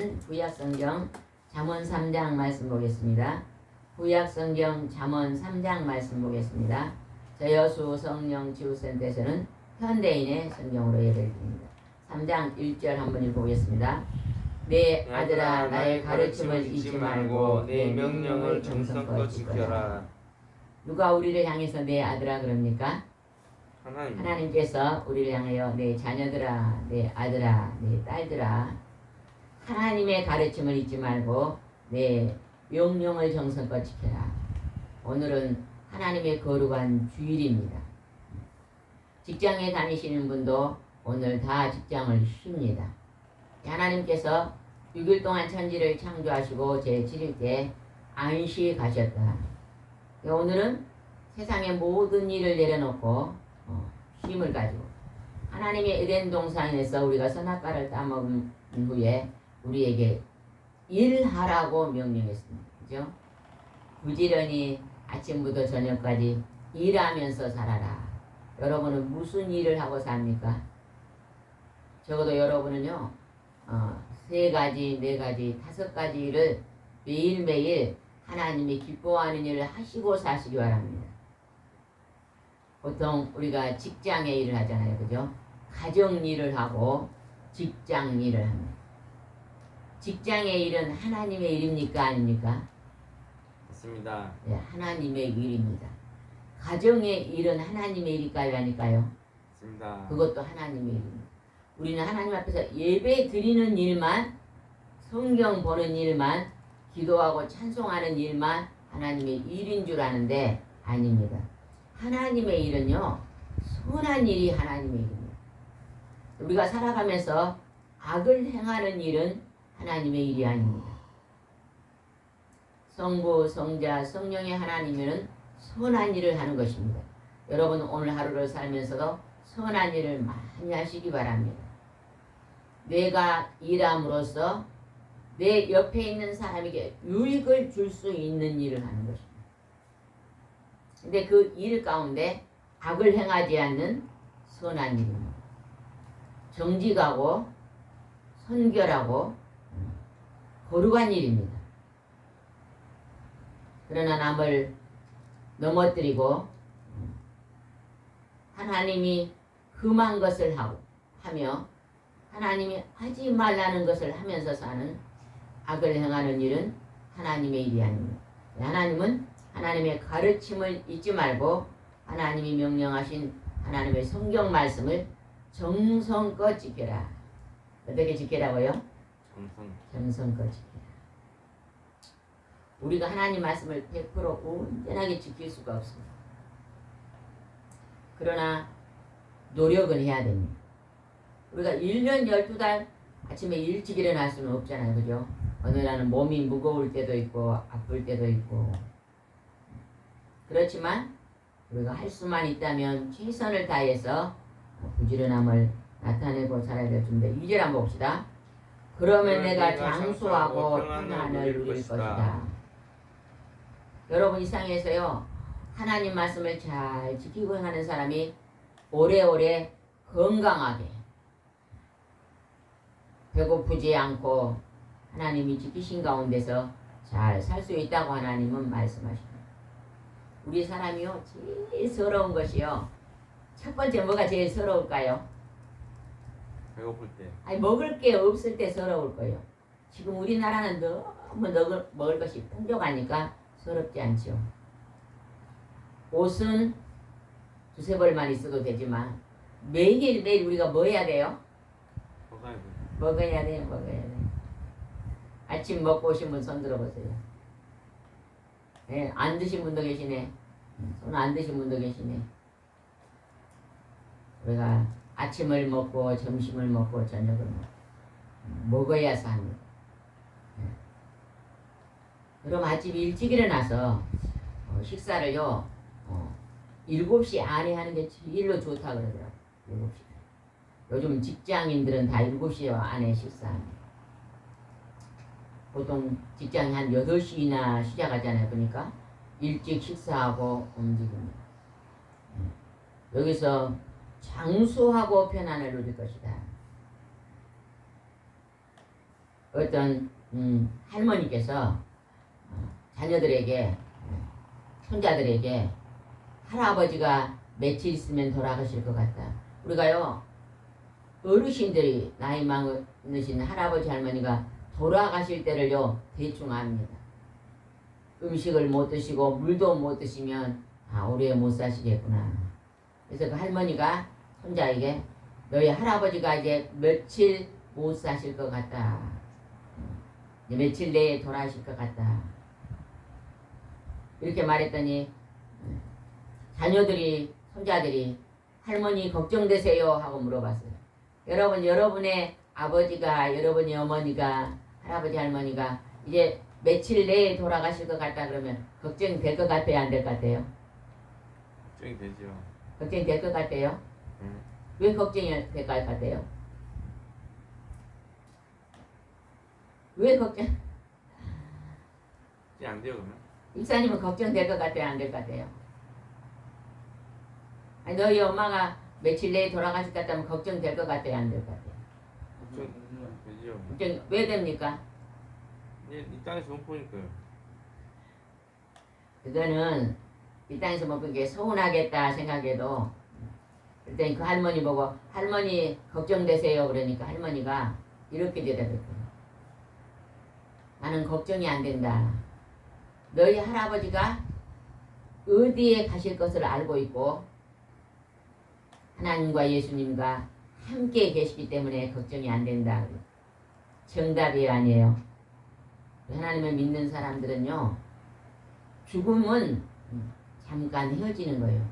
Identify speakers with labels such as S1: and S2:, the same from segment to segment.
S1: 오늘은 구약성경 잠언 3장 말씀 보겠습니다. 구약성경 잠언 3장 말씀 보겠습니다. 저여수 성령 지우센터에서는 현대인의 성경으로 예배를 드립니다. 3장 1절 한번 읽어보겠습니다. 내 아들아 나의 가르침을 잊지 말고 내 명령을 정성껏 지켜라. 누가 우리를 향해서 내 아들아 그럽니까? 하나님께서 우리를 향하여 내 자녀들아, 내 아들아, 내 딸들아, 하나님의 가르침을 잊지 말고 내 명령을 정성껏 지켜라. 오늘은 하나님의 거룩한 주일입니다. 직장에 다니시는 분도 오늘 다 직장을 쉽니다. 하나님께서 6일 동안 천지를 창조하시고 제7일 안식하셨다. 오늘은 세상의 모든 일을 내려놓고 쉼을 가지고 하나님의 에덴 동산에서 우리가 선악과를 따먹은 후에 우리에게 일하라고 명령했습니다. 그죠? 부지런히 아침부터 저녁까지 일하면서 살아라. 여러분은 무슨 일을 하고 삽니까? 적어도 여러분은요 3가지, 4가지, 5가지 일을 매일매일 하나님이 기뻐하는 일을 하시고 사시기 바랍니다. 보통 우리가 직장에 일을 하잖아요. 그죠? 가정 일을 하고 직장 일을 합니다. 직장의 일은 하나님의 일입니까? 아닙니까?
S2: 맞습니다.
S1: 네, 하나님의 일입니다. 가정의 일은 하나님의 일일까요? 아닐까요?
S2: 맞습니다.
S1: 그것도 하나님의 일입니다. 우리는 하나님 앞에서 예배 드리는 일만, 성경 보는 일만, 기도하고 찬송하는 일만 하나님의 일인 줄 아는데 아닙니다. 하나님의 일은요, 선한 일이 하나님의 일입니다. 우리가 살아가면서 악을 행하는 일은 하나님의 일이 아닙니다. 성부, 성자, 성령의 하나님은 선한 일을 하는 것입니다. 여러분 오늘 하루를 살면서도 선한 일을 많이 하시기 바랍니다. 내가 일함으로써 내 옆에 있는 사람에게 유익을 줄 수 있는 일을 하는 것입니다. 근데 그 일 가운데 악을 행하지 않는 선한 일입니다. 정직하고 선결하고 거룩한 일입니다. 그러나 남을 넘어뜨리고 하나님이 흠한 것을 하며 하나님이 하지 말라는 것을 하면서 사는 악을 행하는 일은 하나님의 일이 아닙니다. 하나님은 하나님의 가르침을 잊지 말고 하나님이 명령하신 하나님의 성경 말씀을 정성껏 지켜라. 어떻게 지키라고요? 정성껏 지켜라. 우리가 하나님 말씀을 100% 온전하게 지킬 수가 없습니다. 그러나 노력은 해야 됩니다. 우리가 1년 12달 아침에 일찍 일어날 수는 없잖아요. 그죠? 어느 날은 몸이 무거울 때도 있고 아플 때도 있고 그렇지만 우리가 할 수만 있다면 최선을 다해서 부지런함을 나타내고 살아야 될 텐데 2절 한번 봅시다. 그러면 내가 장수하고 평안을 누릴 것이다. 여러분 이 상에서요 하나님 말씀을 잘 지키고 행하는 사람이 오래오래 건강하게 배고프지 않고 하나님이 지키신 가운데서 잘 살 수 있다고 하나님은 말씀하십니다. 우리 사람이요 제일 서러운 것이요 첫 번째 뭐가 제일 서러울까요?
S2: 배고플 때.
S1: 아니 먹을 게 없을 때 서러울 거예요. 지금 우리나라는 너무 먹을 것이 풍족하니까 서럽지 않죠. 옷은 2-3벌만 있어도 되지만 매일매일 우리가 뭐 해야 돼요? 먹어야 돼요. 아침 먹고 오신 분 손 들어보세요. 네, 안 드신 분도 계시네. 손 안 드신 분도 계시네. 우리가 아침을 먹고 점심을 먹고 저녁을 먹어야 삽니다. 네. 그럼 아침 일찍 일어나서 식사를요 7시 안에 하는 게 제일로 좋다 그러더라고요. 7시. 요즘 직장인들은 다 7시 안에 식사합니다. 보통 직장이 한 8시나 시작하잖아요. 그러니까 일찍 식사하고 움직입니다. 여기서 장수하고 편안을 누릴 것이다. 어떤 할머니께서 자녀들에게 손자들에게 할아버지가 며칠 있으면 돌아가실 것 같다. 우리가요 어르신들이 나이 많으신 할아버지 할머니가 돌아가실 때를요 대충 압니다. 음식을 못 드시고 물도 못 드시면 오래 못 사시겠구나. 그래서 그 할머니가 손자에게 너희 할아버지가 이제 며칠 못 사실 것 같다. 이제 며칠 내에 돌아가실 것 같다. 이렇게 말했더니 자녀들이 손자들이 할머니 걱정되세요 하고 물어봤어요. 여러분 여러분의 아버지가 여러분의 어머니가 할아버지 할머니가 이제 며칠 내에 돌아가실 것 같다 그러면 걱정될 것 같아요 안 될 것 같아요?
S2: 걱정이 되죠.
S1: 걱정될 것 같아요? 왜 걱정이 될 것 같아요? 왜 걱정?
S2: 이제 안 돼요 그러면?
S1: 입사님은 걱정될 것 같아요 안 될 것 같아요? 아니 너희 엄마가 며칠 내에 돌아가실 것 같다면 걱정될 것 같아요 안 될 것 같아요?
S2: 걱정 되죠.
S1: 걱정 왜 됩니까?
S2: 이 땅에서 못 보니까요.
S1: 그거는 이 땅에서 뭐 그게 서운하겠다 생각해도 그랬더니 그 할머니 보고 할머니 걱정되세요 그러니까 할머니가 이렇게 대답했거든요. 나는 걱정이 안 된다. 너희 할아버지가 어디에 가실 것을 알고 있고 하나님과 예수님과 함께 계시기 때문에 걱정이 안 된다. 정답이 아니에요. 하나님을 믿는 사람들은요 죽음은 잠깐 헤어지는 거예요.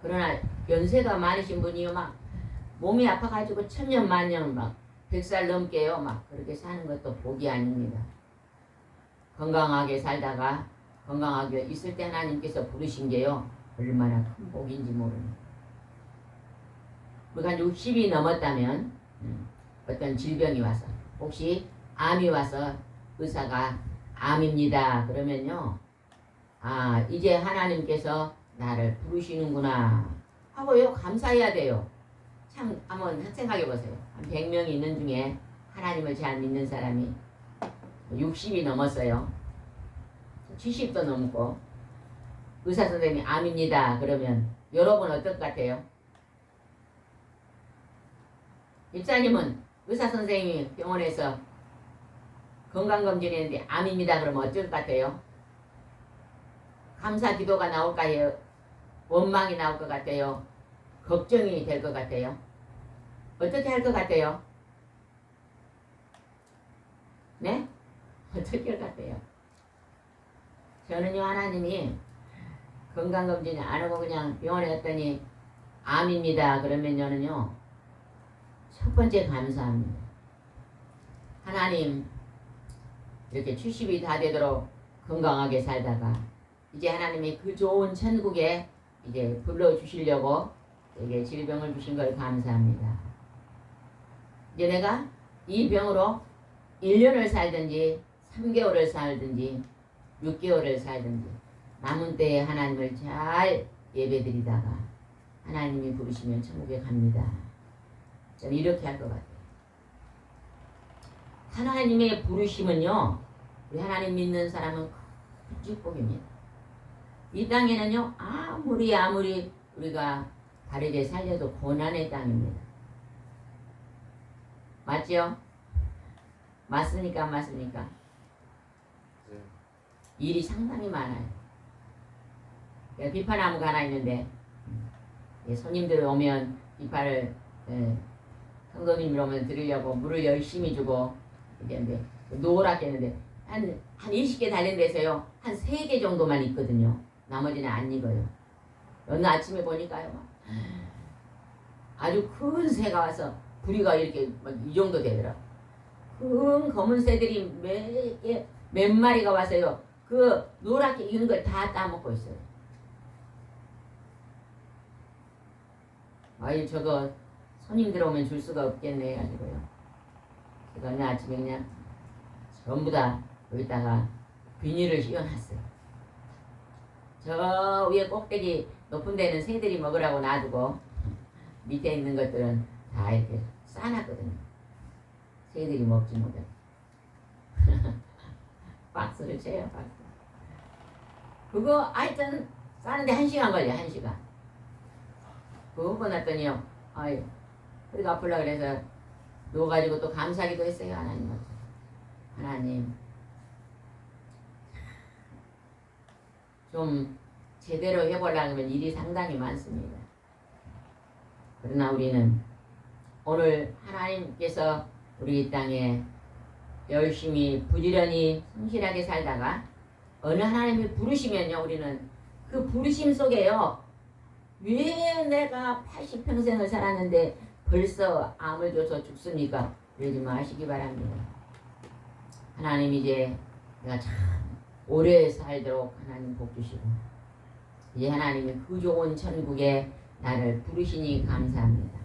S1: 그러나 연세가 많으신 분이요 막 몸이 아파가지고 천년만년 막 100살 넘게요 막 그렇게 사는 것도 복이 아닙니다. 건강하게 살다가 건강하게 있을 때 하나님께서 부르신 게요 얼마나 큰 복인지 모릅니다. 우리가 한 60이 넘었다면 어떤 질병이 와서 혹시 암이 와서 의사가 암입니다 그러면요 이제 하나님께서 나를 부르시는구나 하고요 감사해야 돼요. 참 한번 생각해 보세요. 한 100명이 있는 중에 하나님을 잘 믿는 사람이 60이 넘었어요. 70도 넘고 의사 선생님이 암입니다 그러면 여러분 어떨 것 같아요? 입사님은 의사 선생님이 병원에서 건강검진했는데 암입니다 그러면 어쩔 것 같아요? 감사 기도가 나올까요? 원망이 나올 것 같아요? 걱정이 될 것 같아요? 어떻게 할 것 같아요? 네? 어떻게 할 것 같아요? 저는요 하나님이 건강검진 안 하고 그냥 병원에 갔더니 암입니다 그러면 저는요 첫 번째 감사합니다. 하나님 이렇게 70이 다 되도록 건강하게 살다가 이제 하나님이 그 좋은 천국에 이제 불러주시려고 이게 질병을 주신 걸 감사합니다. 이제 내가 이 병으로 1년을 살든지 3개월을 살든지 6개월을 살든지 남은 때에 하나님을 잘 예배드리다가 하나님이 부르시면 천국에 갑니다. 저는 이렇게 할 것 같아요. 하나님의 부르심은요 우리 하나님 믿는 사람은 큰 축복입니다. 이 땅에는요 아무리 우리가 바르게 살려도 고난의 땅입니다. 맞죠? 맞습니까? 안 맞습니까?
S2: 네.
S1: 일이 상당히 많아요. 비파나무가 하나 있는데 손님들 오면 비파를 성도님들 오면 드리려고 물을 열심히 주고 이제 노랗게 했는데 한 20개 달린 데서요 한 3개 정도만 있거든요. 나머지는 안 익어요. 어느 아침에 보니까요 아주 큰 새가 와서 부리가 이렇게 이 정도 되더라고. 큰 검은 새들이 몇 마리가 와서요 그 노랗게 익은 걸 다 따먹고 있어요. 아유 저거 손님들 오면 줄 수가 없겠네 해가지고요 제가 어느 아침에 그냥 전부 다 여기다가 비닐을 씌워놨어요. 저 위에 꼭대기 높은 데는 새들이 먹으라고 놔두고 밑에 있는 것들은 다 이렇게 싸놨거든요. 새들이 먹지 못해. 박스를 쳐요, 박스. 그거 하여튼 싸는데 1시간 걸려, 1시간. 그거 하고 났더니요, 아유, 허리가 아플라 그래서 누워가지고 또 감사하기도 했어요, 하나님한테. 하나님, 좀 제대로 해보려면 일이 상당히 많습니다. 그러나 우리는 오늘 하나님께서 우리 이 땅에 열심히 부지런히 성실하게 살다가 어느 하나님이 부르시면요, 우리는 그 부르심 속에요, 왜 내가 80평생을 살았는데 벌써 암을 줘서 죽습니까? 그러지 마시기 바랍니다. 하나님 이제 내가 참 오래 살도록 하나님 복 주시고 이제 하나님이 그 좋은 천국에 나를 부르시니 감사합니다.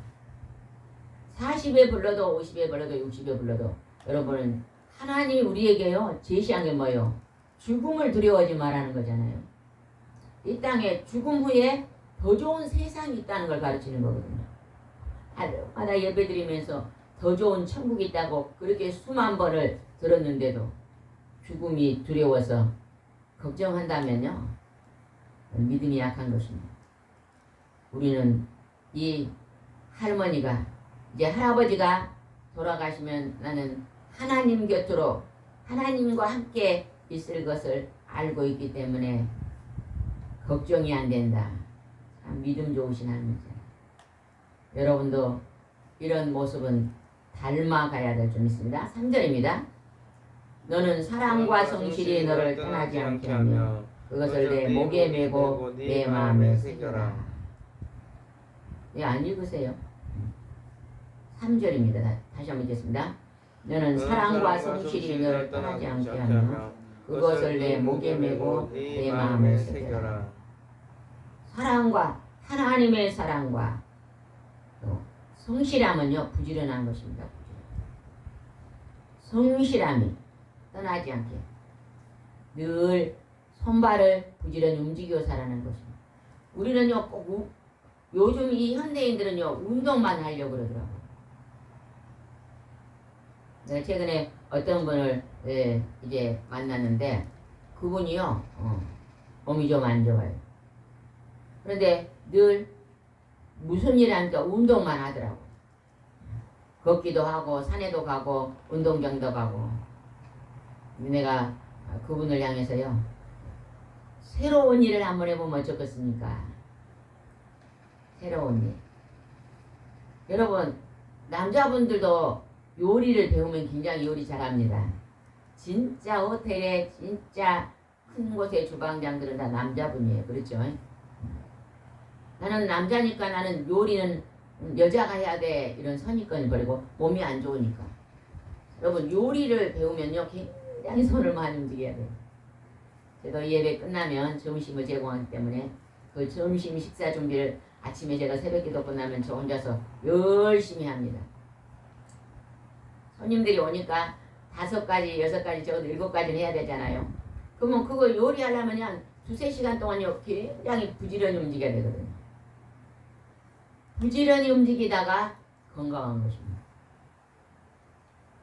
S1: 40에 불러도 50에 불러도 60에 불러도 여러분은 하나님이 우리에게요 제시한 게 뭐예요? 죽음을 두려워하지 말라는 거잖아요. 이 땅에 죽음 후에 더 좋은 세상이 있다는 걸 가르치는 거거든요. 하루마다 예배드리면서 더 좋은 천국이 있다고 그렇게 수만 번을 들었는데도 죽음이 두려워서 걱정한다면요, 믿음이 약한 것입니다. 우리는 이 할머니가 이제 할아버지가 돌아가시면 나는 하나님 곁으로 하나님과 함께 있을 것을 알고 있기 때문에 걱정이 안 된다. 참 믿음 좋으신 할머니죠. 여러분도 이런 모습은 닮아가야 될 줄 믿습니다. 3절입니다. 너는 사랑과 성실이 너를 떠나지 않게 하며 그것을 내 목에 메고 내 마음에 새겨라. 예, 안 읽으세요? 3절입니다. 다시 한번 읽겠습니다. 너는 사랑과 성실이 너를 떠나지 않게 하며 그것을 내 목에 메고 내 마음에 새겨라. 사랑과 하나님의 사랑과 또 성실함은요 부지런한 것입니다. 성실함이 떠나지 않게 늘 손발을 부지런히 움직여 살아가는 것입니다. 우리는요 꼭 요즘 이 현대인들은요 운동만 하려고 그러더라고요. 내가 최근에 어떤 분을 이제 만났는데 그분이요 몸이 좀 안 좋아요. 그런데 늘 무슨 일 하니까 운동만 하더라고. 걷기도 하고 산에도 가고 운동장도 가고. 내가 그분을 향해서요 새로운 일을 한번 해보면 어쩌겠습니까? 새로운 일. 여러분 남자분들도 요리를 배우면 굉장히 요리 잘합니다. 진짜 호텔에 진짜 큰 곳의 주방장들은 다 남자분이에요. 그렇죠? 나는 남자니까 나는 요리는 여자가 해야 돼 이런 선입견을 버리고 몸이 안 좋으니까. 여러분 요리를 배우면요 굉장히 손을 많이 움직여야 돼요. 저도 예배 끝나면 점심을 제공하기 때문에 그 점심 식사 준비를 아침에 제가 새벽기도 끝나면 저 혼자서 열심히 합니다. 손님들이 오니까 5가지, 6가지, 적어도 7가지는 해야 되잖아요. 그러면 그거 요리하려면 한 2-3시간 동안요 굉장히 부지런히 움직여야 되거든요. 부지런히 움직이다가 건강한 것입니다.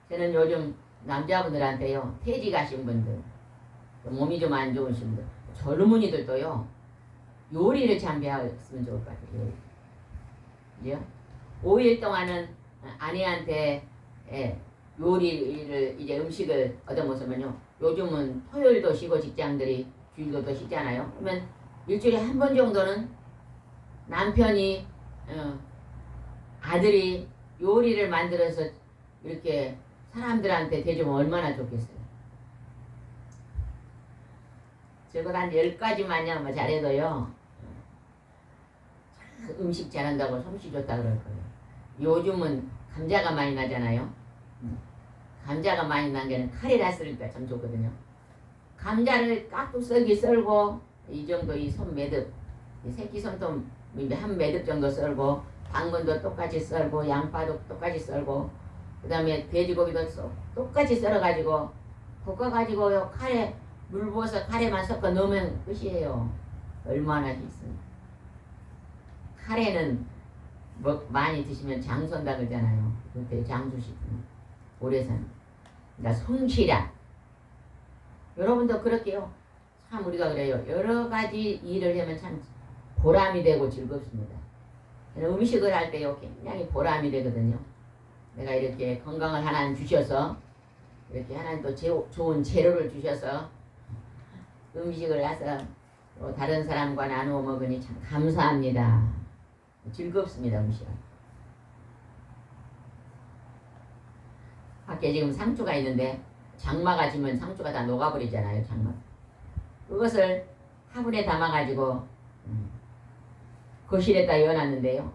S1: 저는 요즘 남자분들한테요 퇴직하신 분들, 몸이 좀 안 좋으신 분들, 젊은이들도요 요리를 참 배웠으면 좋을 것 같아요. 요리. 그죠? 5일 동안은 아내한테 요리를 이제 음식을 얻어먹으면요 요즘은 토요일도 쉬고 직장들이 주일도 또 쉬잖아요. 그러면 일주일에 한 번 정도는 남편이 아들이 요리를 만들어서 이렇게 사람들한테 대주면 얼마나 좋겠어요. 적어도 한 10가지만요 잘해도요 음식 잘한다고 솜씨 좋다 그럴 거예요. 요즘은 감자가 많이 나잖아요. 감자가 많이 난 게는 카레라 쓸까 참 좋거든요. 감자를 깍둑썰기 썰고 이 정도 이 손 매듭 이 새끼 손톱 한 매듭 정도 썰고 당근도 똑같이 썰고 양파도 똑같이 썰고 그 다음에 돼지고기도 똑같이 썰어가지고 볶아가지고요 카레 물 부어서 카레만 섞어 넣으면 끝이에요. 얼마나 좋습니까? 카레는 뭐 많이 드시면 장선다 그러잖아요. 그때 장수식품 오래 산. 그러니까 성실함 여러분도 그렇게요. 참 우리가 그래요. 여러 가지 일을 하면 참 보람이 되고 즐겁습니다. 음식을 할 때요 굉장히 보람이 되거든요. 내가 이렇게 건강을 하나님 주셔서 이렇게 하나님 또 좋은 재료를 주셔서 음식을 해서 또 다른 사람과 나누어 먹으니 참 감사합니다. 즐겁습니다. 음식은. 밖에 지금 상추가 있는데 장마가 지면 상추가 다 녹아버리잖아요. 장마. 그것을 화분에 담아가지고 거실에다 열어놨는데요.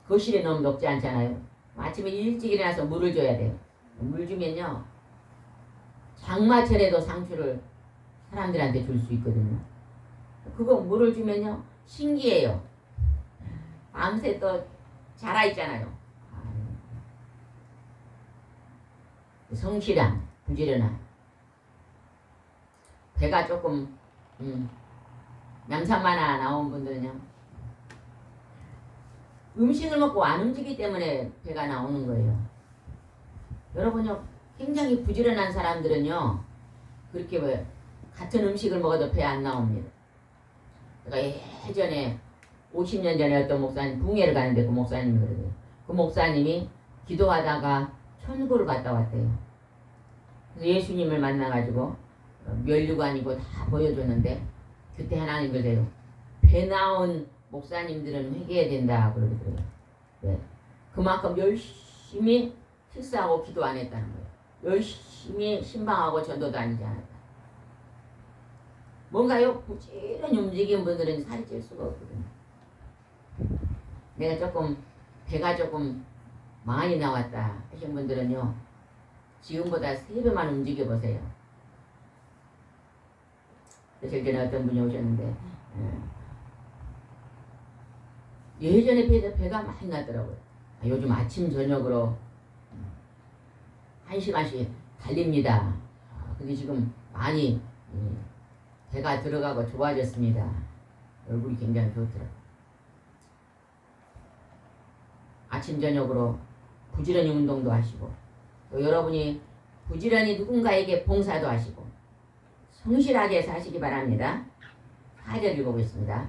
S1: 거실에 너무 녹지 않잖아요. 아침에 일찍 일어나서 물을 줘야 돼요. 물 주면요 장마철에도 상추를 사람들한테 줄 수 있거든요. 그거 물을 주면요 신기해요. 밤새 또 자라있잖아요. 성실함, 부지런함. 배가 조금 양산만화 나온 분들은요 음식을 먹고 안 움직이기 때문에 배가 나오는 거예요. 여러분요 굉장히 부지런한 사람들은요 그렇게 왜 같은 음식을 먹어도 배 안 나옵니다. 제가 예전에 50년 전에 어떤 목사님 붕해를 가는데 그 목사님이 그러대요. 그 목사님이 기도하다가 천국을 갔다 왔대요. 그래서 예수님을 만나가지고 면류관이고 다 보여줬는데 그때 하나님 그래요. 배 나온 목사님들은 회개해야 된다 그러더라고요. 네. 그만큼 열심히 식사하고 기도 안 했다는 거예요. 열심히 신방하고 전도 다니지 않았다. 뭔가요? 부지런히 움직인 분들은 살이 찔 수가 없거든요. 내가 조금 배가 조금 많이 나왔다 하신 분들은요 지금보다 3배만 움직여 보세요. 며칠 전에 어떤 분이 오셨는데 예전에 비해서 배가 많이 나더라고요. 요즘 아침 저녁으로 1시간씩 달립니다. 근데 지금 많이 배가 들어가고 좋아졌습니다. 얼굴이 굉장히 좋더라고요. 아침 저녁으로 부지런히 운동도 하시고 또 여러분이 부지런히 누군가에게 봉사도 하시고 성실하게 사시기 바랍니다. 4절 읽어보겠습니다.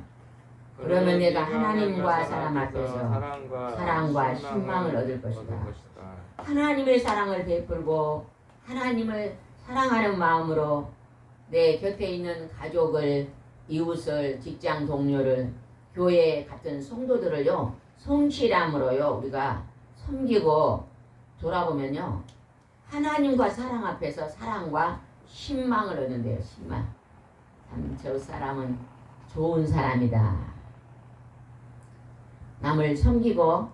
S1: 그러면 내가 하나님과 사람 앞에서 사랑과 신망을 얻을 것이다. 하나님의 사랑을 베풀고 하나님을 사랑하는 마음으로 내 곁에 있는 가족을, 이웃을, 직장 동료를, 교회 같은 성도들을요 성실함으로요 우리가 섬기고 돌아보면요 하나님과 사랑 앞에서 사랑과 신망을 얻는데요. 신망. 참 저 사람은 좋은 사람이다. 남을 섬기고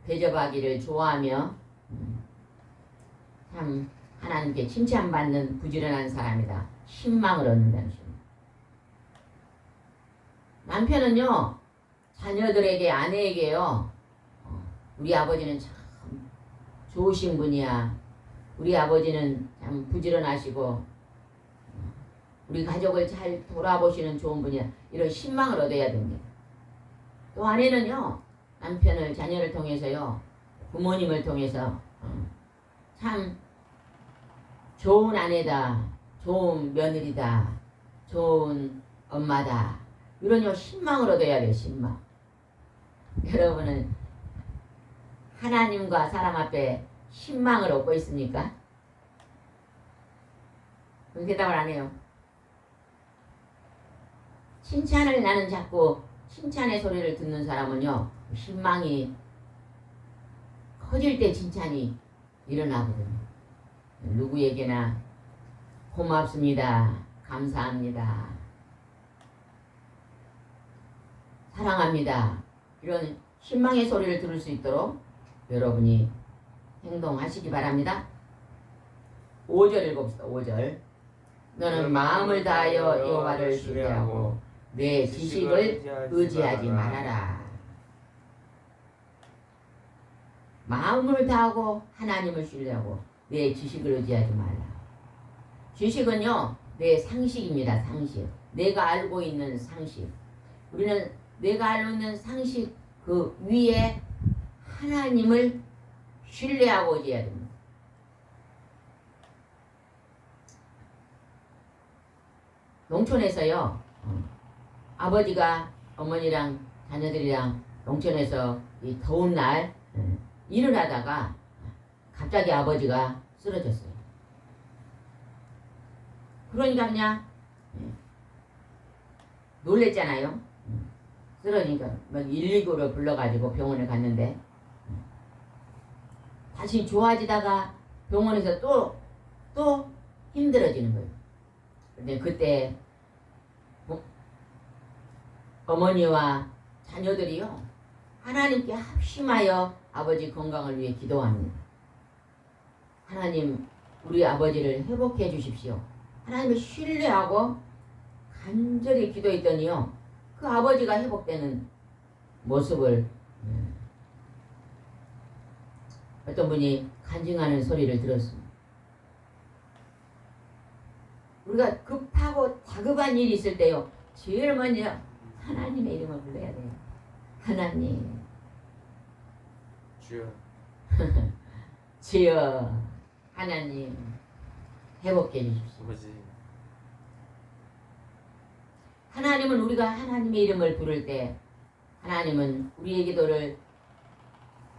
S1: 대접하기를 좋아하며 참 하나님께 칭찬받는 부지런한 사람이다. 신망을 얻는다는 신. 남편은요 자녀들에게 아내에게요 우리 아버지는 참 좋으신 분이야. 우리 아버지는 참 부지런하시고 우리 가족을 잘 돌아보시는 좋은 분이야. 이런 신망을 얻어야 됩니다. 또 아내는요 남편을 자녀를 통해서요 부모님을 통해서 참 좋은 아내다, 좋은 며느리다, 좋은 엄마다 이런 신망을 얻어야 돼요. 신망. 여러분은 하나님과 사람 앞에 신망을 얻고 있습니까? 그럼 대답을 안 해요. 칭찬을 나는 자꾸 칭찬의 소리를 듣는 사람은요 신망이 커질 때 칭찬이 일어나거든요. 누구에게나 고맙습니다. 감사합니다. 사랑합니다. 이런 신망의 소리를 들을 수 있도록 여러분이 행동하시기 바랍니다. 5절 읽어봅시다. 5절. 너는 마음을 다하여 여호와를 신뢰하고 내 지식을 의지하지 말아라. 마음을 다하고 하나님을 신뢰하고 내 지식을 의지하지 말라. 지식은요 내 상식입니다. 상식. 내가 알고 있는 상식. 우리는 내가 알고 있는 상식 그 위에 하나님을 신뢰하고 의지해야 됩니다. 농촌에서요. 아버지가 어머니랑 자녀들이랑 농촌에서 이 더운 날 일을 하다가 갑자기 아버지가 쓰러졌어요. 그러니까 그냥 놀랬잖아요. 쓰러지니까 119를 불러가지고 병원에 갔는데 다시 좋아지다가 병원에서 또 힘들어지는 거예요. 근데 그때 어머니와 자녀들이요 하나님께 합심하여 아버지 건강을 위해 기도합니다. 하나님 우리 아버지를 회복해 주십시오. 하나님을 신뢰하고 간절히 기도했더니요 그 아버지가 회복되는 모습을 어떤 분이 간증하는 소리를 들었습니다. 우리가 급하고 다급한 일이 있을 때요 제일 먼저 하나님의 이름을 불러야 돼요. 하나님
S2: 주여.
S1: 주여 하나님 회복해 주십시오.
S2: 아버지.
S1: 하나님은 우리가 하나님의 이름을 부를 때 하나님은 우리의 기도를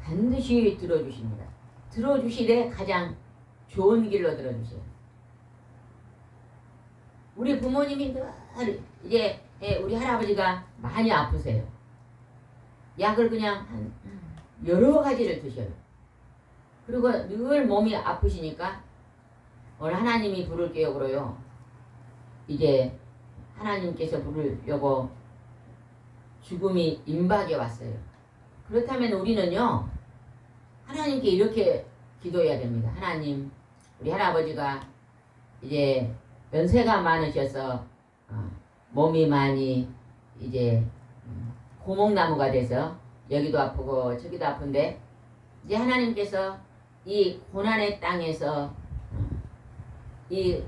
S1: 반드시 들어주십니다. 들어주시되 가장 좋은 길로 들어주세요. 우리 부모님이 늘 이제 우리 할아버지가 많이 아프세요. 약을 그냥 한 여러 가지를 드셔요. 그리고 늘 몸이 아프시니까 오늘 하나님이 부를게요 그래요. 이제 하나님께서 부르려고 죽음이 임박에 왔어요. 그렇다면 우리는요 하나님께 이렇게 기도해야 됩니다. 하나님 우리 할아버지가 이제 연세가 많으셔서 몸이 많이 이제 고목나무가 돼서 여기도 아프고 저기도 아픈데 이제 하나님께서 이 고난의 땅에서 이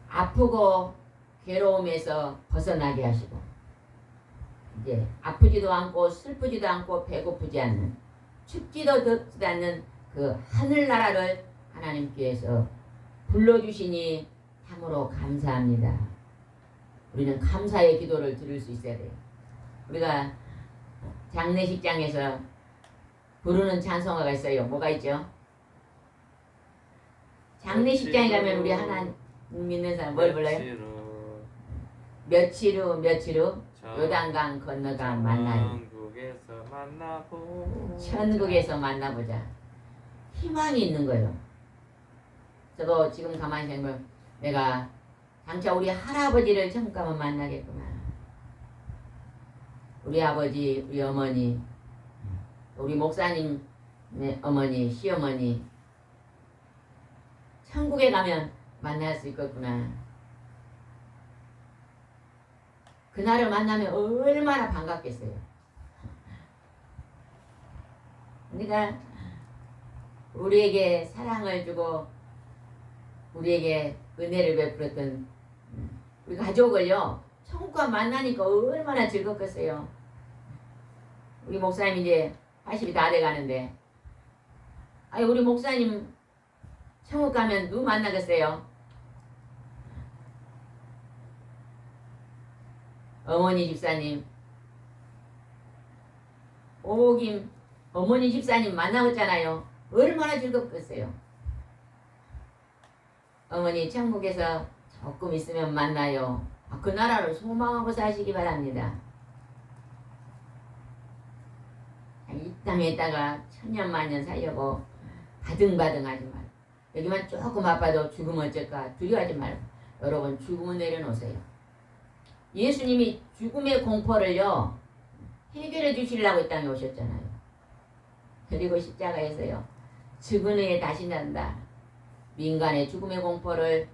S1: 아프고 괴로움에서 벗어나게 하시고 이제 아프지도 않고 슬프지도 않고 배고프지 않는 춥지도 덥지도 않는 그 하늘나라를 하나님께서 불러주시니 참으로 감사합니다. 우리는 감사의 기도를 드릴 수 있어야 돼요. 우리가 장례식장에서 부르는 찬송가가 있어요. 뭐가 있죠? 장례식장에 가면 우리 하나님 믿는 사람 뭘 불러요? 며칠 후 요단강 건너가 만나요. 천국에서 만나보자. 희망이 있는 거예요. 저도 지금 가만히 생각하면 내가 장차 우리 할아버지를 천국 가면 만나겠구나. 우리 아버지, 우리 어머니, 우리 목사님 어머니, 시어머니 천국에 가면 만날 수 있겠구나. 그날을 만나면 얼마나 반갑겠어요. 그러니까 우리에게 사랑을 주고 우리에게 은혜를 베풀었던 우리 가족을요 천국과 만나니까 얼마나 즐겁겠어요. 우리 목사님 이제 80이 다 돼가는데 아니 우리 목사님 천국 가면 누구 만나겠어요? 어머니 집사님 오김 어머니 집사님 만나겠잖아요. 얼마나 즐겁겠어요. 어머니 천국에서 조금 있으면 만나요. 그 나라를 소망하고 사시기 바랍니다. 이 땅에 있다가 천년만년 살려고 바등바등하지 말고 여기만 조금 아파도 죽으면 어쩔까 두려워하지 말고 여러분 죽음을 내려놓으세요. 예수님이 죽음의 공포를요 해결해 주시려고 이 땅에 오셨잖아요. 그리고 십자가에서요 죽은 후에 다시 난다. 민간의 죽음의 공포를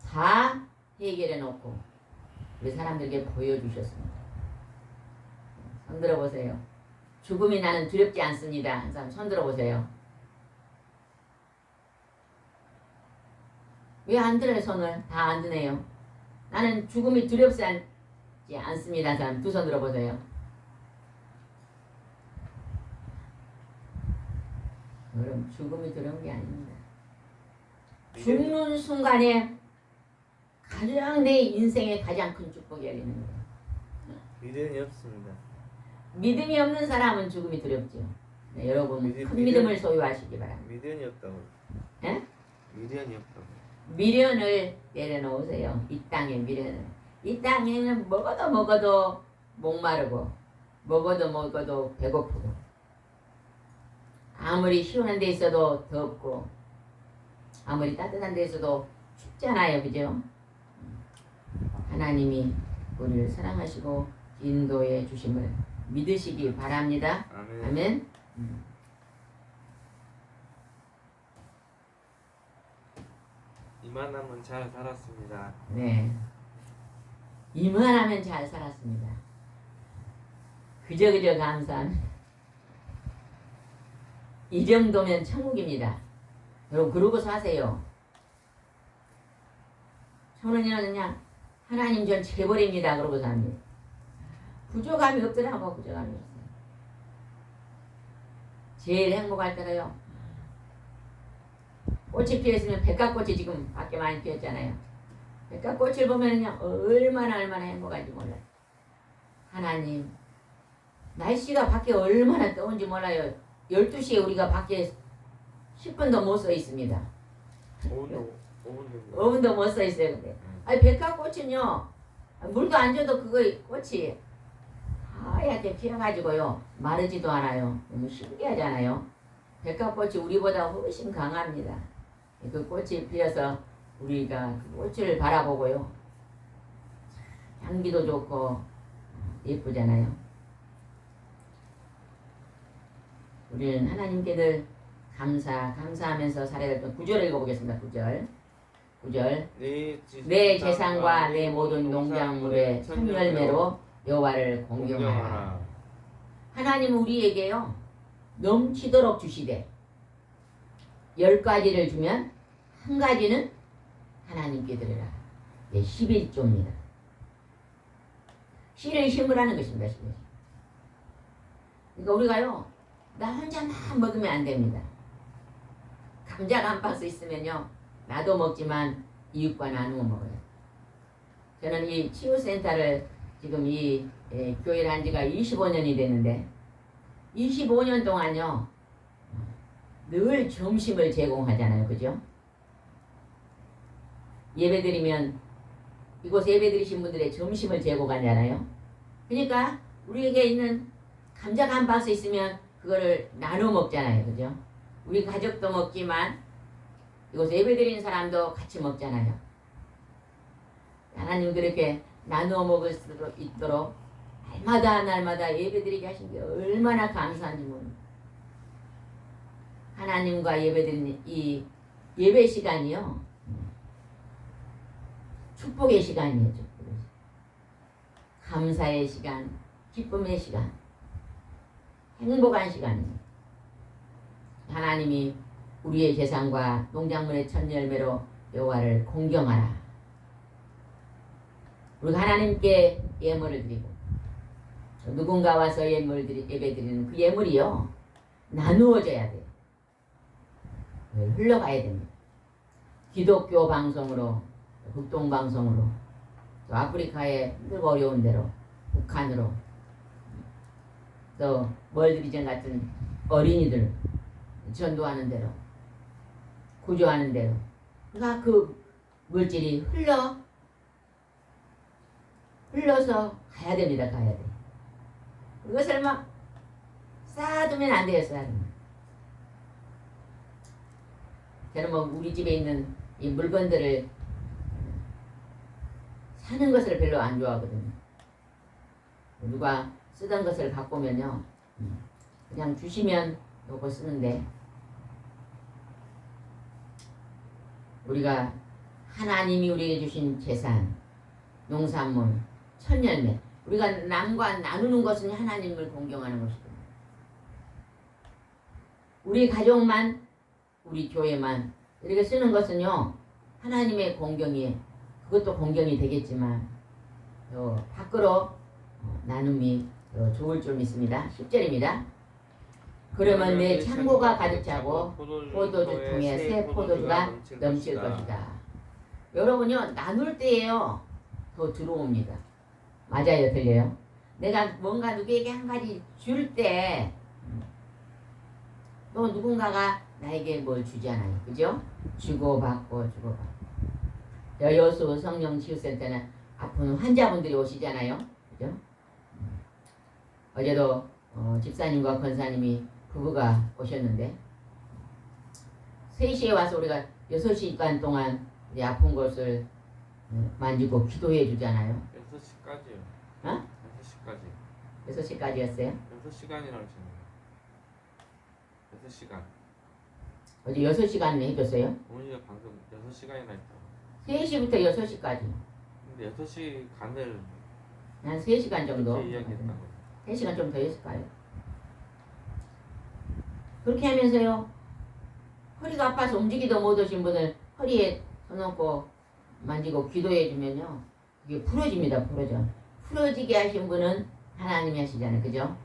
S1: 다 해결해 놓고 우리 사람들에게 보여주셨습니다. 손 들어보세요. 죽음이 나는 두렵지 않습니다. 항상 손 들어보세요. 왜 안 들어요? 손을 다 안 드네요. 나는 죽음이 두렵지 않습니다. 사람 두 손 들어보세요. 그럼 죽음이 두려운 게 아닙니다. 죽는 순간에 가장 내 인생의 가장 큰 축복이 열리는 거예요.
S2: 미련이 없습니다.
S1: 믿음이 없는 사람은 죽음이 두렵죠. 네, 여러분
S2: 믿음-
S1: 큰 믿음을 소유하시기 바랍니다.
S2: 미련이 없다고.
S1: 예?
S2: 미련이 없다고.
S1: 미련을 내려놓으세요. 이 땅의 미련을. 이 땅에는 먹어도 목마르고 먹어도 배고프고 아무리 시원한 데 있어도 덥고 아무리 따뜻한 데 있어도 춥잖아요. 그죠? 하나님이 우리를 사랑하시고 인도해 주심을 믿으시기 바랍니다.
S2: 아멘.
S1: 아멘.
S2: 이만하면 잘 살았습니다.
S1: 네. 이만하면 잘 살았습니다. 그저 감사합니다. 이 정도면 천국입니다. 여러분 그러고 사세요. 저는요 그냥 하나님 전 재벌입니다. 그러고 삽니다. 부족함이 없더라고. 부족함이 없어요. 제일 행복할 때가요. 꽃이 피었으면 백합꽃이 지금 밖에 많이 피었잖아요. 백합꽃을 보면요 얼마나 행복한지 몰라요. 하나님 날씨가 밖에 얼마나 더운지 몰라요. 12시에 우리가 밖에 10분도 못 서 있습니다.
S2: 5분 정도.
S1: 5분도 못 서 있어요. 근데 아니 백합꽃은요 물도 안 줘도 그거 꽃이 하얗게 피어가지고요 마르지도 않아요. 너무 신기하잖아요. 백합꽃이 우리보다 훨씬 강합니다. 그 꽃이 피어서 우리가 그 꽃을 바라보고요 향기도 좋고 예쁘잖아요. 우리는 하나님께 늘 감사하면서 살아야 될 것. 9절 읽어보겠습니다. 9절 내 재산과 내 모든 농작물의 첫 열매로 여호와를 공경하라. 하나님은 우리에게요 넘치도록 주시되 10가지를 주면 한 가지는 하나님께 드리라. 11조입니다. 씨를 심으라는 것입니다. 씨를. 그러니까 우리가요 나 혼자만 먹으면 안 됩니다. 감자가 한 박스 있으면요 나도 먹지만 이웃과 나누어 먹어요. 저는 이 치유센터를 지금 이 교회를 한 지가 25년이 됐는데 25년 동안요 늘 점심을 제공하잖아요. 그죠? 예배드리면 이곳 예배드리신 분들의 점심을 제공하잖아요. 그러니까 우리에게 있는 감자가 한 박스 있으면 그거를 나눠 먹잖아요. 그죠? 우리 가족도 먹지만 이곳 예배드리는 사람도 같이 먹잖아요. 하나님 그렇게 나누어 먹을 수 있도록 날마다 예배드리게 하신 게 얼마나 감사한지 모릅니다. 하나님과 예배드리는 이 예배 시간이요 축복의 시간이에요. 축복의 시간. 감사의 시간, 기쁨의 시간, 행복한 시간입니다. 하나님이 우리의 재산과 농작물의 첫 열매로 여호와를 공경하라. 우리가 하나님께 예물을 드리고 누군가 와서 예배드리는 그 예물이요 나누어져야 돼요. 흘러가야 됩니다. 기독교 방송으로, 극동 방송으로, 또 아프리카의 힘들고 어려운 데로, 북한으로, 또 멀드비전 같은 어린이들 전도하는 데로, 구조하는 데로. 그러니까 그 물질이 흘러서 가야 됩니다. 가야 돼. 그것을 막 쌓아두면 안 돼요. 쌓아두면. 저는 뭐 우리 집에 있는 이 물건들을 사는 것을 별로 안 좋아하거든요. 누가 쓰던 것을 갖고 오면요 그냥 주시면 요거 쓰는데 우리가 하나님이 우리에게 주신 재산, 농산물, 천열매 우리가 남과 나누는 것은 하나님을 공경하는 것이거든요. 우리 가족만 우리 교회만 이렇게 쓰는 것은요 하나님의 공경이 그것도 공경이 되겠지만 밖으로 나눔이 좋을 줄 믿습니다. 10절입니다. 그러면 내 창고가 가득 차고 포도주 통에 새 포도주가 넘칠 것이다. 여러분요 나눌 때예요 더 들어옵니다. 맞아요, 들려요? 내가 뭔가 누구에게 한 가지 줄 때 또 누군가가 나에게 뭘 주잖아요, 그죠? 주고받고 주고받고. 여수 성령치유센터는 아픈 환자분들이 오시잖아요, 그죠? 어제도 집사님과 권사님이 부부가 오셨는데 3시에 와서 우리가 6시간 동안 이제 아픈 곳을 만지고 기도해 주잖아요.
S2: 6시까지요.
S1: 어?
S2: 6시까지.
S1: 6시까지였어요?
S2: 6시간이라고 했잖아요. 6시간.
S1: 어제 6시간 해줬어요?
S2: 어머니가 방금 6시간이나 했다고.
S1: 3시부터 6시까지.
S2: 근데 6시간을
S1: 한 3시간 정도.
S2: 그렇게 이야기했다고.
S1: 3시간 좀 더 했을까요? 그렇게 하면서요. 허리가 아파서 움직이도 못 오신 분을 허리에 손얹고 만지고 기도해 주면요. 이게 풀어집니다. 풀어져. 풀어지게 하신 분은 하나님이 하시잖아요. 그죠?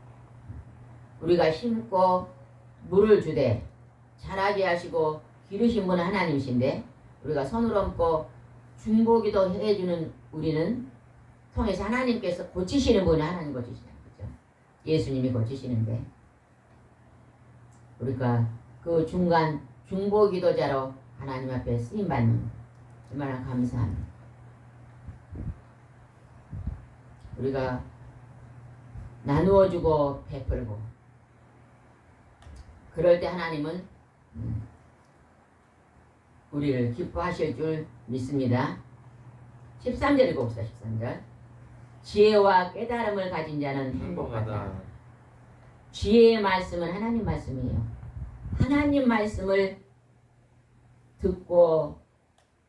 S1: 우리가 심고 물을 주되 자라게 하시고 기르신 분은 하나님이신데 우리가 손을 얹고 중보기도 해주는 우리는 통해서 하나님께서 고치시는 분은 하나님 고치시잖아요. 그죠? 예수님이 고치시는데 우리가 그 중간 중보기도자로 하나님 앞에 쓰임받는 얼마나 감사합니다. 우리가 나누어주고 베풀고 그럴 때 하나님은 우리를 기뻐하실 줄 믿습니다. 13절 읽어봅시다. 13절 지혜와 깨달음을 가진 자는 행복하다. 지혜의 말씀은 하나님 말씀이에요. 하나님 말씀을 듣고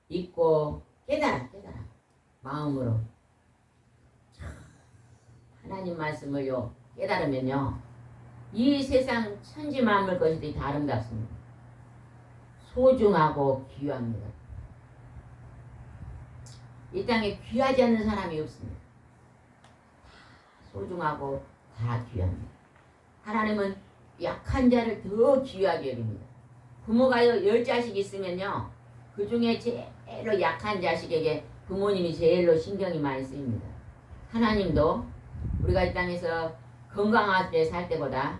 S1: 읽고 깨달아 마음으로 하나님 말씀을요 깨달으면요 이 세상 천지 만물 것이 다 아름답습니다. 소중하고 귀합니다. 이 땅에 귀하지 않는 사람이 없습니다. 소중하고 다 귀합니다. 하나님은 약한 자를 더 귀하게 여깁니다. 부모가 10자식 있으면요 그 중에 제일로 약한 자식에게 부모님이 제일로 신경이 많이 쓰입니다. 하나님도 우리가 이 땅에서 건강하게 살 때보다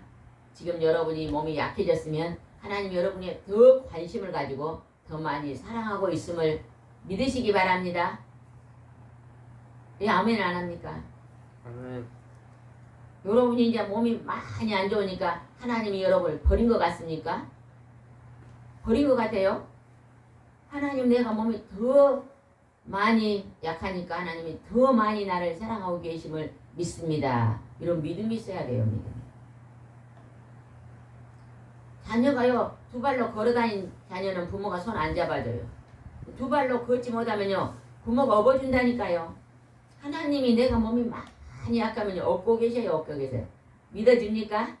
S1: 지금 여러분이 몸이 약해졌으면 하나님 여러분이 더 관심을 가지고 더 많이 사랑하고 있음을 믿으시기 바랍니다. 예, 아멘 안 합니까?
S2: 아멘.
S1: 여러분이 이제 몸이 많이 안 좋으니까 하나님이 여러분을 버린 것 같습니까? 버린 것 같아요? 하나님 내가 몸이 더 많이 약하니까 하나님이 더 많이 나를 사랑하고 계심을 믿습니다. 이런 믿음이 있어야 돼요. 믿음. 자녀가요 2발로 걸어다닌 자녀는 부모가 손 안 잡아줘요. 2발로 걷지 못하면요 부모가 업어준다니까요. 하나님이 내가 몸이 많이 약하면요 업고 계셔요. 업고 계세요. 믿어줍니까?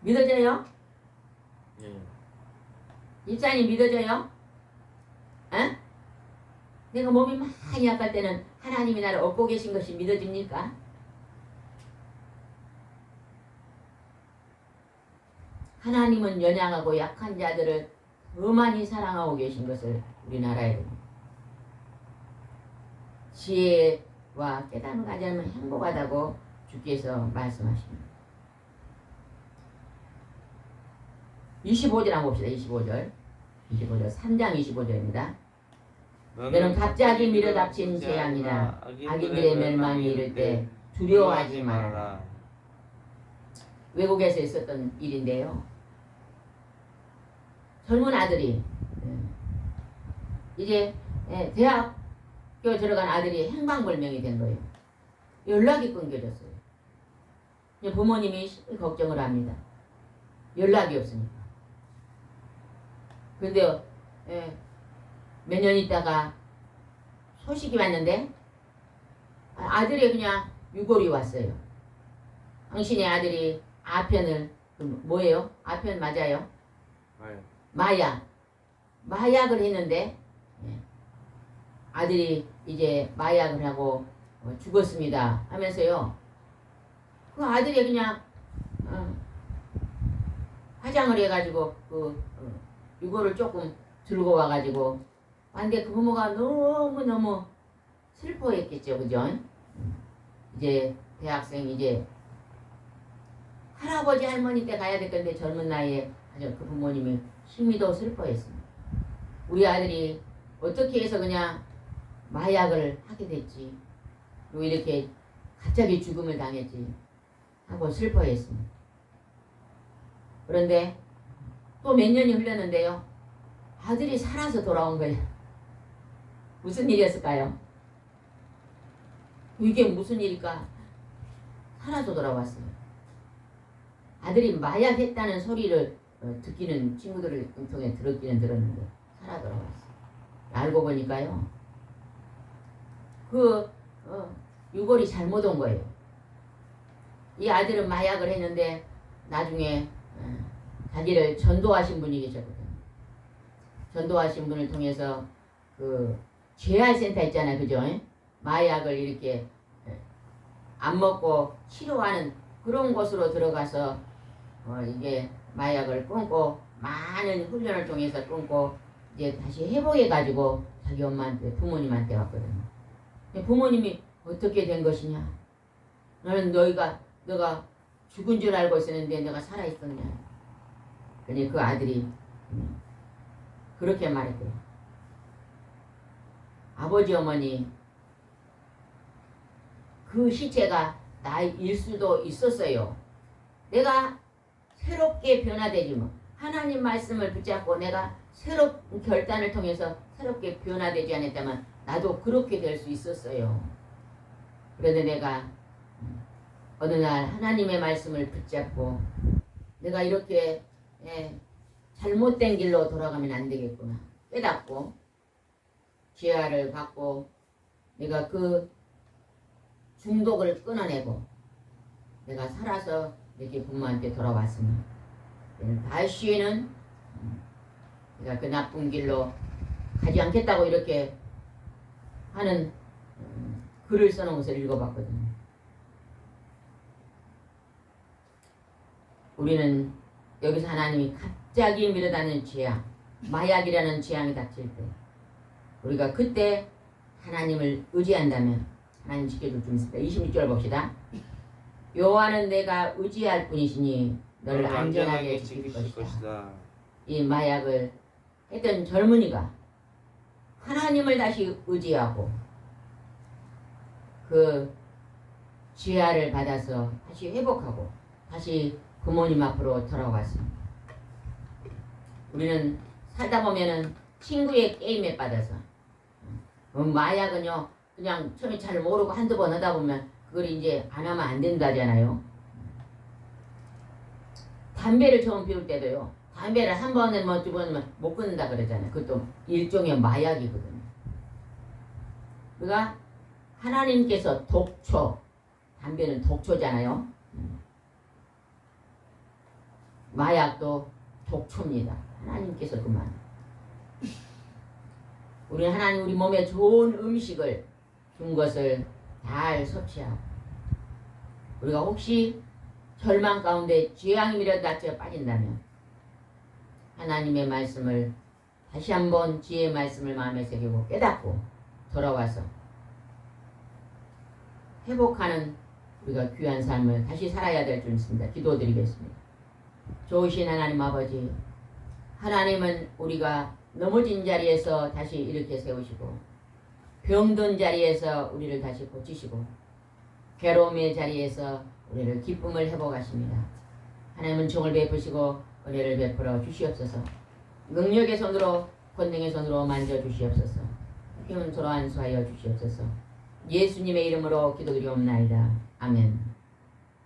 S1: 믿어져요?
S2: 예.
S1: 입사님 믿어져요? 에? 내가 몸이 많이 약할 때는 하나님이 나를 업고 계신 것이 믿어집니까? 하나님은 연약하고 약한 자들을 더 많이 사랑하고 계신 것을 우리나라에 봅니다. 지혜와 깨달음을 가지면 행복하다고 주께서 말씀하십니다. 25절 한번 봅시다. 25절 3장 25절입니다. 너는 갑자기 밀어닥친 재앙이나 악인들의 멸망이 이를 때 두려워하지 말아라. 외국에서 있었던 일인데요. 젊은 아들이 이제 대학교 들어간 아들이 행방불명이 된 거예요. 연락이 끊겨졌어요. 부모님이 걱정을 합니다. 연락이 없으니까. 그런데 몇 년 있다가 소식이 왔는데 아들이 그냥 유골이 왔어요. 당신의 아들이 아편을 뭐예요? 아편 맞아요? 마약을 했는데 아들이 이제 마약을 하고 죽었습니다 하면서요 그 아들이 그냥 화장을 해가지고 그 유골을 조금 들고 와가지고 근데 그 부모가 너무너무 슬퍼했겠죠. 그죠? 이제 대학생 이제 할아버지 할머니 때 가야 될 건데 젊은 나이에 아주 그 부모님이 심히도 슬퍼했습니다. 우리 아들이 어떻게 해서 그냥 마약을 하게 됐지, 또 이렇게 갑자기 죽음을 당했지 하고 슬퍼했습니다. 그런데 또 몇 년이 흘렀는데요, 아들이 살아서 돌아온 거예요. 무슨 일이었을까요? 이게 무슨 일일까? 살아서 돌아왔어요. 아들이 마약했다는 소리를 듣기는 친구들을 통해 들었기는 들었는데 살아 돌아왔어요. 알고 보니까요, 유골이 잘못 온 거예요. 이 아들은 마약을 했는데 나중에 자기를 전도하신 분이 계셨거든요. 전도하신 분을 통해서 그 재활센터 있잖아요. 그죠? 마약을 이렇게 안 먹고 치료하는 그런 곳으로 들어가서 이게 마약을 끊고 많은 훈련을 통해서 끊고 이제 다시 회복해가지고 자기 엄마한테 부모님한테 왔거든요. 부모님이 어떻게 된 것이냐? 너는 너가 죽은 줄 알고 있었는데 내가 살아있었냐? 그러니 그 아들이 그렇게 말했대요. 아버지 어머니, 그 시체가 나일 수도 있었어요. 내가 새롭게 변화되지 뭐. 하나님 말씀을 붙잡고 내가 새로운 결단을 통해서 새롭게 변화되지 않았다면 나도 그렇게 될 수 있었어요. 그런데 내가 어느 날 하나님의 말씀을 붙잡고 내가 이렇게 잘못된 길로 돌아가면 안 되겠구나 깨닫고 지혜를 받고 내가 그 중독을 끊어내고 내가 살아서 이렇게 부모한테 돌아왔습니다. 다시는 내가 그 나쁜 길로 가지 않겠다고 이렇게 하는 글을 써놓은 것을 읽어봤거든요. 우리는 여기서 하나님이 갑자기 밀어다니는 재앙, 마약이라는 재앙이 닥칠 때 우리가 그때 하나님을 의지한다면 하나님 지켜줄 줄 믿습니다. 26절 봅시다. 여호와는 내가 의지할 뿐이시니 너를 안전하게 지킬 것이다. 이 마약을 했던 젊은이가 하나님을 다시 의지하고 그 지혜를 받아서 다시 회복하고 다시 부모님 앞으로 돌아왔습니다. 우리는 살다 보면은 친구의 게임에 빠져서 마약은요 그냥 처음에 잘 모르고 한두 번 하다 보면 그걸 이제 안 하면 안 된다잖아요. 담배를 처음 피울 때도요, 담배를 한 번에 뭐 두 번은 못 끊는다 그러잖아요. 그것도 일종의 마약이거든요. 그러니까 하나님께서 독초, 담배는 독초잖아요. 마약도 독초입니다. 하나님께서 그만. 우리 하나님 우리 몸에 좋은 음식을 준 것을 잘 섭취하고 우리가 혹시 절망 가운데 죄악이 밀어닥쳐 빠진다면 하나님의 말씀을 다시 한번 지혜의 말씀을 마음에 새기고 깨닫고 돌아와서 회복하는 우리가 귀한 삶을 다시 살아야 될 줄 믿습니다. 기도드리겠습니다. 좋으신 하나님 아버지, 하나님은 우리가 넘어진 자리에서 다시 이렇게 세우시고 병든 자리에서 우리를 다시 고치시고 괴로움의 자리에서 우리를 기쁨을 회복하십니다. 하나님은 종을 베푸시고 은혜를 베풀어 주시옵소서. 능력의 손으로 권능의 손으로 만져주시옵소서. 힘은 서로 안수하여 주시옵소서. 예수님의 이름으로 기도드리옵나이다. 아멘.